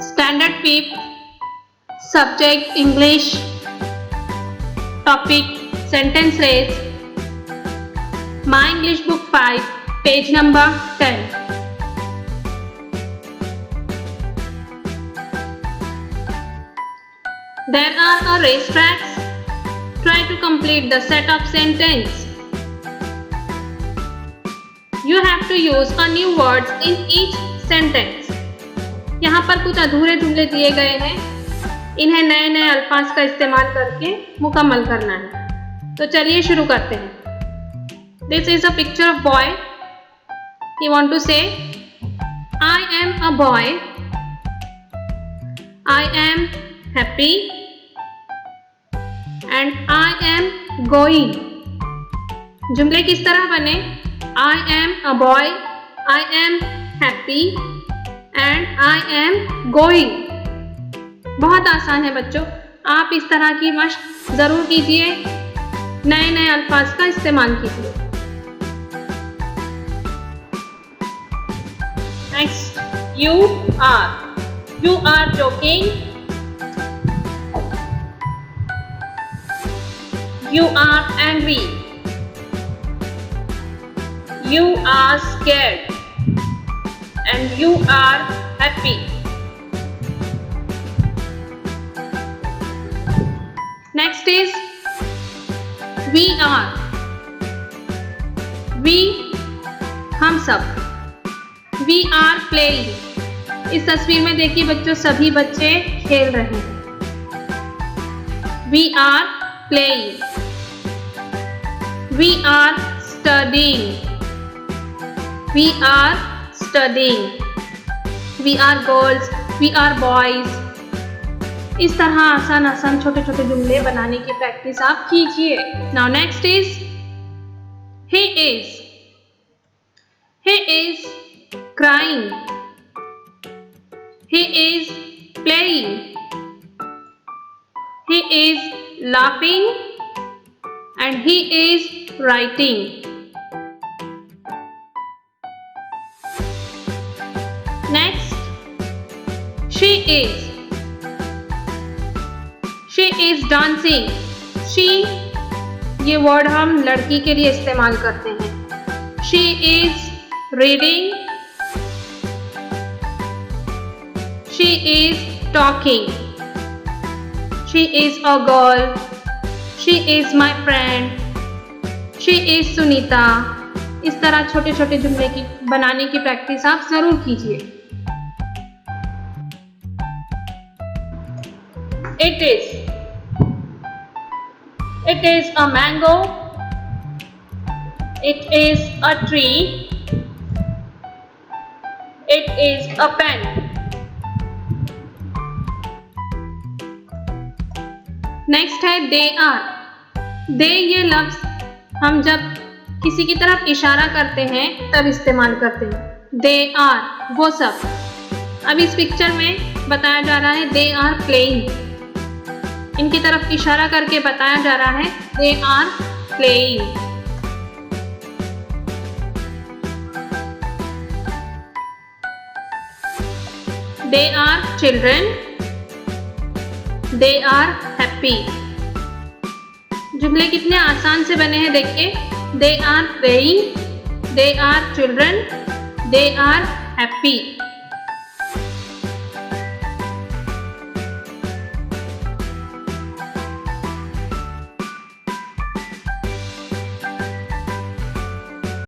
Standard 5th, subject English, topic sentence race, My English Book 5, page number 10. There are a racetracks. Try to complete the set of sentence. You have to use a new words in each sentence. यहाँ पर कुछ अधूरे जुमले दिए गए हैं, इन्हें नए नए अल्फाज का इस्तेमाल करके मुकम्मल करना है। तो चलिए शुरू करते हैं। This is a picture of boy. He want to say, I am a boy. I am happy. And I am going. जुमले किस तरह बने? I am a boy. I am happy. And I am going. बहुत आसान है बच्चों, आप इस तरह की मशक जरूर कीजिए, नए नए अल्फाज का इस्तेमाल कीजिए। Next, you are joking, you are angry, you are scared, and you are happy. Next is we are. We हम सब। We are playing. इस तस्वीर में देखिए बच्चों, सभी बच्चे खेल रहे हैं। We are playing. We are studying. We are studying. We are girls. We are boys. इस तरह आसान आसान छोटे छोटे जुमले बनाने की प्रैक्टिस आप कीजिए। Now next is he is. He is crying. He is playing. He is laughing. And he is writing. Next, she is. She is dancing. She ये वर्ड हम लड़की के लिए इस्तेमाल करते हैं। She is reading. She is talking. She is a girl. She is my friend. She is Sunita. इस तरह छोटे छोटे जुमले की बनाने की प्रैक्टिस आप जरूर कीजिए। It is. It is a mango. It is a tree. It is a pen. Next है they are. they ये लफ्ज हम जब किसी की तरफ इशारा करते हैं तब इस्तेमाल करते हैं। they are वो सब। अब इस पिक्चर में बताया जा रहा है they are playing, इनकी तरफ इशारा करके बताया जा रहा है they are playing. they are children. They are happy. जुमले कितने आसान से बने हैं देखिए। They are playing. They are children. They are happy.